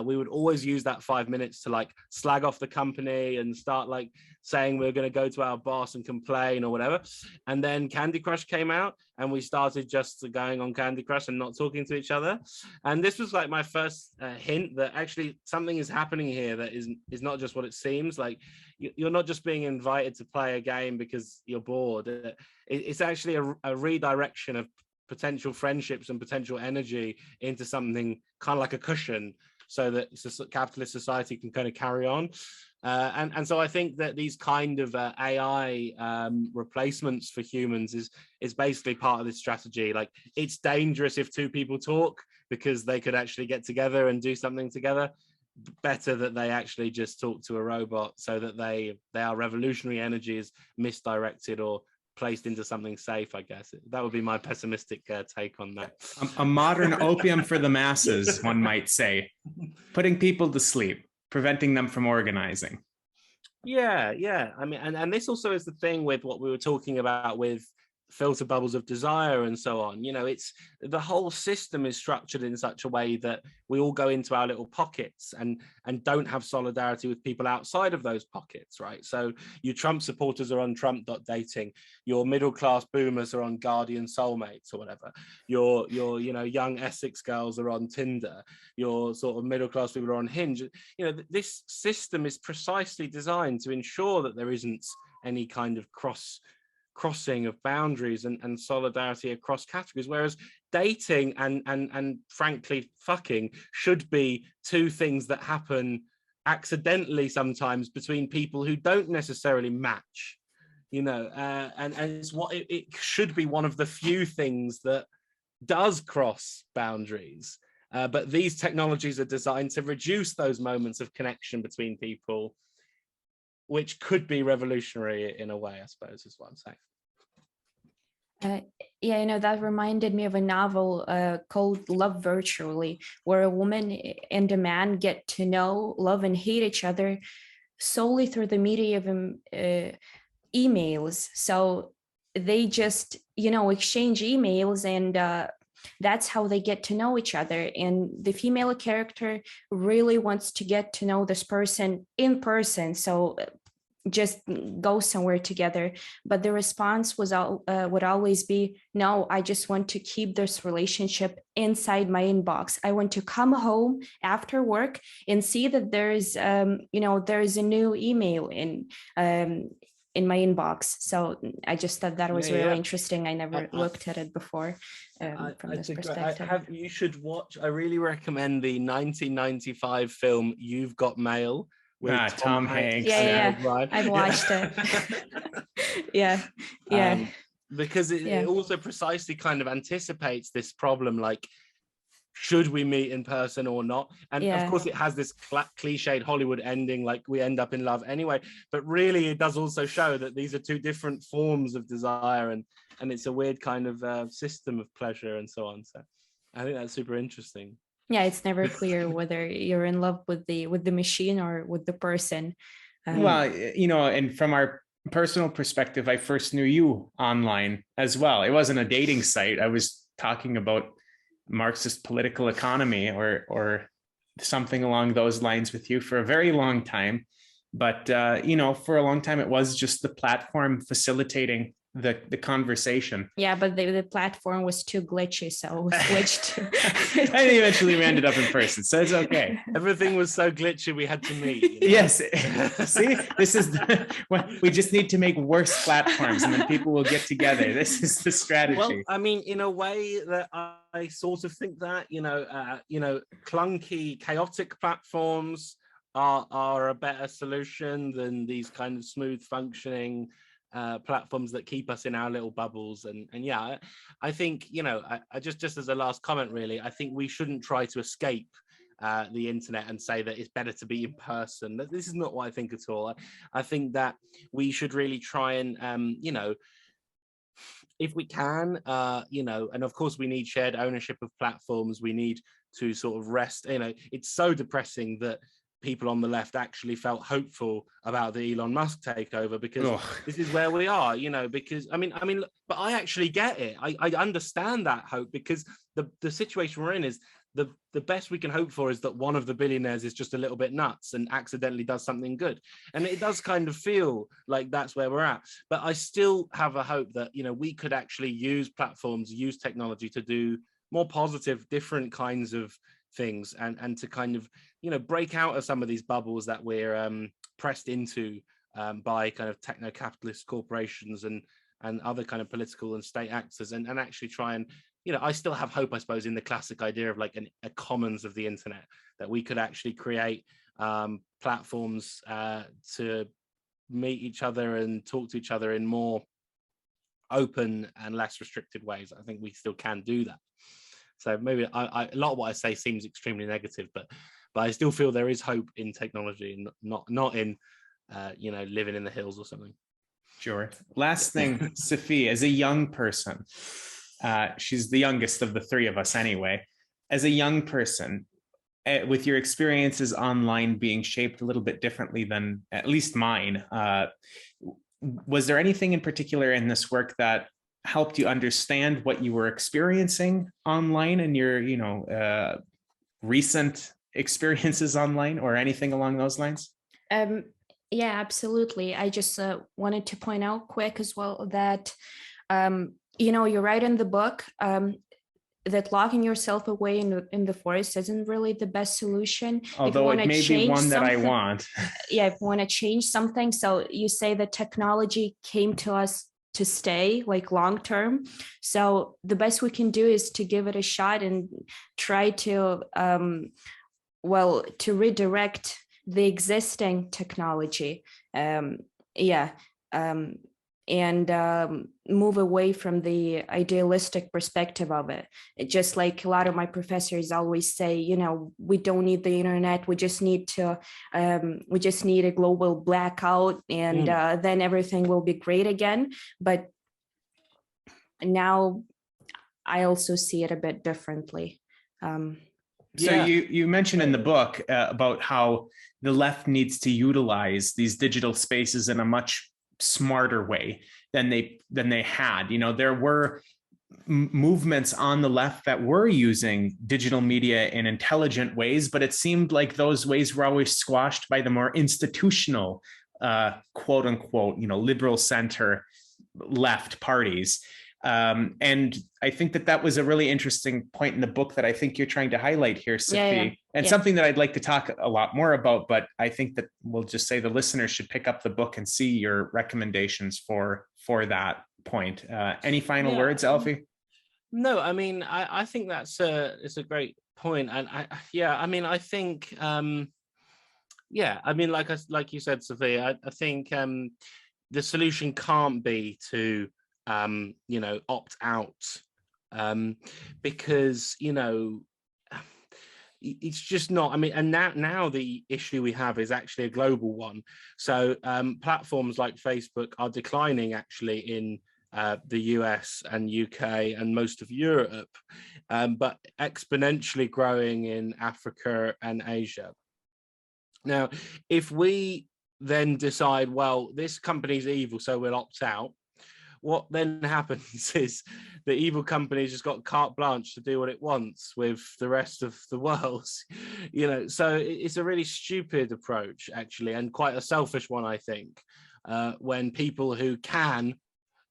we would always use that 5 minutes to like slag off the company and start like saying we're going to go to our boss and complain or whatever. And then Candy Crush came out, and we started just going on Candy Crush and not talking to each other. And this was like my first hint that actually something is happening here that is not just what it seems. Like, you're not just being invited to play a game because you're bored. It's actually a redirection of potential friendships and potential energy into something kind of like a cushion, so that capitalist society can kind of carry on. And so I think that these kind of AI replacements for humans is basically part of this strategy. Like, it's dangerous if two people talk, because they could actually get together and do something together. better that they actually just talk to a robot, so that they are revolutionary energies misdirected or placed into something safe. I guess that would be my pessimistic take on that. A modern opium for the masses, one might say, putting people to sleep, preventing them from organizing. Yeah. I mean, and this also is the thing with what we were talking about with filter bubbles of desire and so on. You know, it's the whole system is structured in such a way that we all go into our little pockets and don't have solidarity with people outside of those pockets, right? So your Trump supporters are on Trump.dating, your middle class boomers are on Guardian Soulmates or whatever, your you know, young Essex girls are on Tinder, your sort of middle class people are on Hinge. You know, this system is precisely designed to ensure that there isn't any kind of crossing of boundaries and solidarity across categories, whereas dating and frankly fucking should be two things that happen accidentally sometimes between people who don't necessarily match, you know, and it's what it should be one of the few things that does cross boundaries, but these technologies are designed to reduce those moments of connection between people, which could be revolutionary in a way, I suppose, is what I'm saying. Yeah, you know, that reminded me of a novel called Love Virtually, where a woman and a man get to know, love, and hate each other solely through the medium of emails. So they just, you know, exchange emails, and that's how they get to know each other. And the female character really wants to get to know this person in person. So just go somewhere together, but the response was would always be, no, I just want to keep this relationship inside my inbox. I want to come home after work and see that there's you know, there's a new email in my inbox. So I just thought that was really interesting. I never looked at it before from this perspective. You should watch, I really recommend the 1995 film You've Got Mail with Tom Hanks. Yeah. I've watched it. Yeah. Because it also precisely kind of anticipates this problem, like, should we meet in person or not? And of course it has this cliched Hollywood ending, like we end up in love anyway, but really it does also show that these are two different forms of desire, and it's a weird kind of system of pleasure and so on. So I think that's super interesting. Yeah, it's never clear whether you're in love with the machine or with the person. Well, you know, and from our personal perspective, I first knew you online as well. It wasn't a dating site. I was talking about Marxist political economy or something along those lines with you for a very long time. But, you know, for a long time, it was just the platform facilitating the conversation. Yeah, but the platform was too glitchy, so we switched. And eventually we ended up in person, so it's okay. Everything was so glitchy we had to meet. You know? Yes. See, this is we just need to make worse platforms, and then people will get together. This is the strategy. Well, I mean, in a way that I sort of think that, you know, clunky, chaotic platforms are a better solution than these kind of smooth functioning platforms that keep us in our little bubbles. And yeah, I think, you know, I just as a last comment, really, I think we shouldn't try to escape the internet and say that it's better to be in person. This is not what I think at all. I think that we should really try and, you know, if we can, you know, and of course we need shared ownership of platforms. We need to sort of rest, you know, it's so depressing that people on the left actually felt hopeful about the Elon Musk takeover, because this is where we are, you know, because I mean, but I actually get it. I understand that hope, because the situation we're in is the best we can hope for is that one of the billionaires is just a little bit nuts and accidentally does something good. And it does kind of feel like that's where we're at. But I still have a hope that, you know, we could actually use platforms, use technology to do more positive, different kinds of things, and to kind of, you know, break out of some of these bubbles that we're pressed into by kind of techno-capitalist corporations and other kind of political and state actors, and actually try and, you know, I still have hope, I suppose, in the classic idea of like a commons of the internet, that we could actually create platforms to meet each other and talk to each other in more open and less restricted ways. I think we still can do that. So maybe a lot of what I say seems extremely negative, but but I still feel there is hope in technology, and not in living in the hills or something. Sure. Last thing, Safie, as a young person, she's the youngest of the three of us anyway. As a young person, with your experiences online being shaped a little bit differently than at least mine, was there anything in particular in this work that helped you understand what you were experiencing online in your, recent experiences online, or anything along those lines? Yeah, absolutely. I just wanted to point out quick as well that, you write in the book that locking yourself away in the forest isn't really the best solution. Although it may be one that I want. Yeah, if you want to change something. So you say that technology came to us to stay, like long term. So the best we can do is to give it a shot and try to, to redirect the existing technology. And move away from the idealistic perspective of it. Just like a lot of my professors always say, we don't need the internet. We just need a global blackout, and then everything will be great again. But now I also see it a bit differently. So you mentioned in the book about how the left needs to utilize these digital spaces in a much smarter way than they had. There were movements on the left that were using digital media in intelligent ways, but it seemed like those ways were always squashed by the more institutional, quote unquote, liberal center left parties. And I think that was a really interesting point in the book that I think you're trying to highlight here, Safie, and something that I'd like to talk a lot more about, but I think that we'll just say the listeners should pick up the book and see your recommendations for that point. Any final words, Alfie? No, I mean, I think it's a great point. And I think, like you said, Safie, I think the solution can't be to opt out, because it's just not. I mean, and now the issue we have is actually a global one. So platforms like Facebook are declining actually in the US and UK and most of Europe, but exponentially growing in Africa and Asia. Now, if we then decide, well, this company's evil, so we'll opt out, what then happens is the evil company's just got carte blanche to do what it wants with the rest of the world. So it's a really stupid approach, actually, and quite a selfish one, I think, when people who can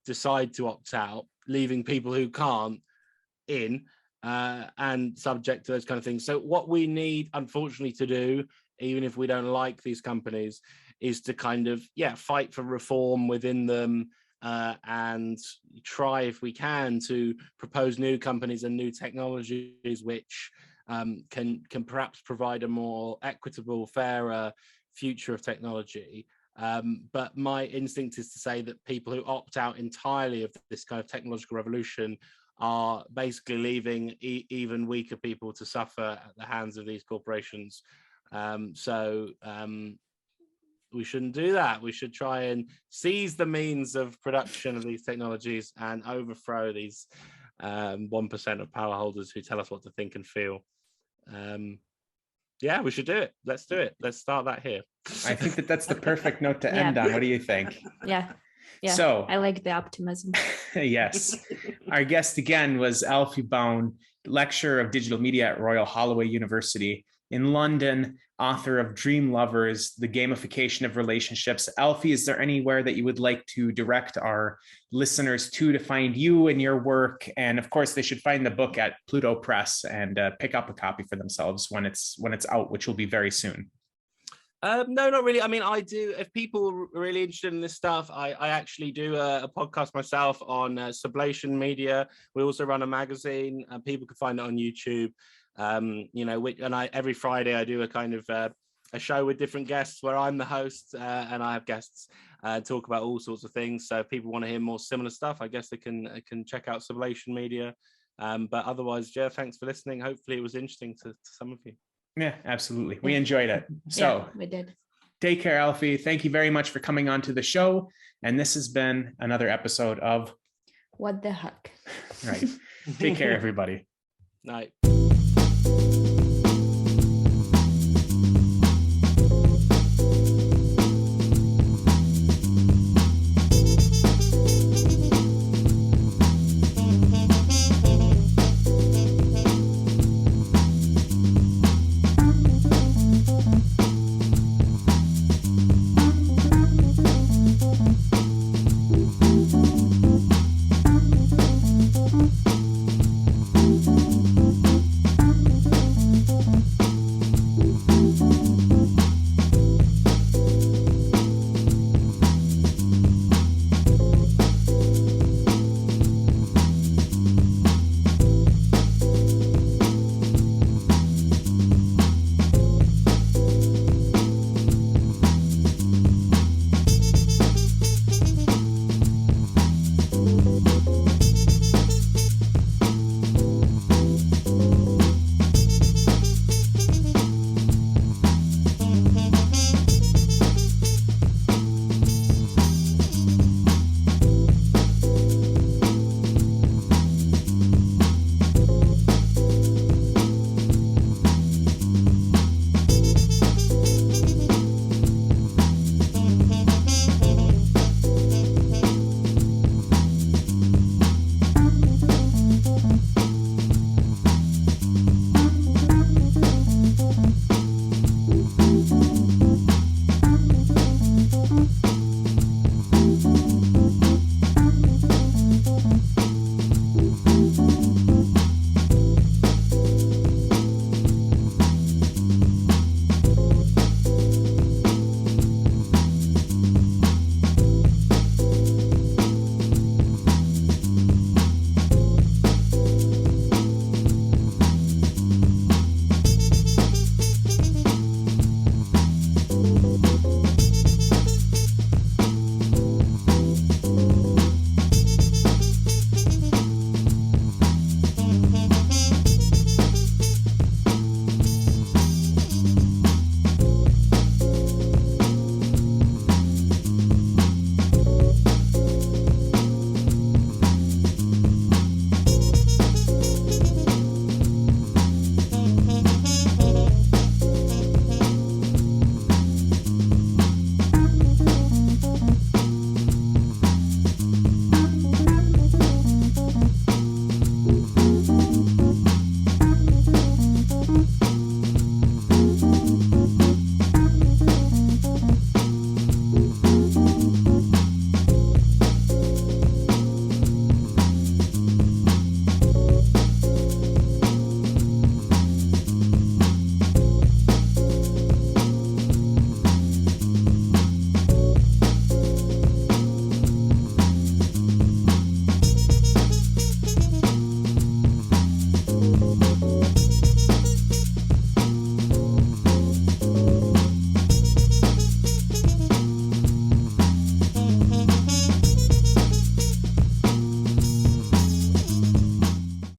decide to opt out, leaving people who can't in, and subject to those kind of things. So what we need, unfortunately, to do, even if we don't like these companies, is to kind of, fight for reform within them, and try, if we can, to propose new companies and new technologies which can perhaps provide a more equitable, fairer future of technology. But my instinct is to say that people who opt out entirely of this kind of technological revolution are basically leaving even weaker people to suffer at the hands of these corporations. We shouldn't do that. We should try and seize the means of production of these technologies and overthrow these 1% of power holders who tell us what to think and feel. We should do it. Let's do it. Let's start that here. I think that's the perfect note to end on. What do you think? Yeah. So I like the optimism. Yes. Our guest again was Alfie Bown, lecturer of digital media at Royal Holloway University in London, author of Dream Lovers, The Gamification of Relationships. Alfie, is there anywhere that you would like to direct our listeners to find you and your work? And of course, they should find the book at Pluto Press and pick up a copy for themselves when it's out, which will be very soon. No, not really. I mean, I do. If people are really interested in this stuff, I actually do a podcast myself on Sublation Media. We also run a magazine, and people can find it on YouTube. Every Friday I do a kind of a show with different guests where I'm the host, and I have guests talk about all sorts of things. So if people want to hear more similar stuff, I guess they can check out Sublation Media. But otherwise, thanks for listening. Hopefully it was interesting to some of you. Yeah, absolutely. We enjoyed it. So Yeah, we did. Take care, Alfie. Thank you very much for coming on to the show. And this has been another episode of What the Heck. Right. Take care, everybody. Night.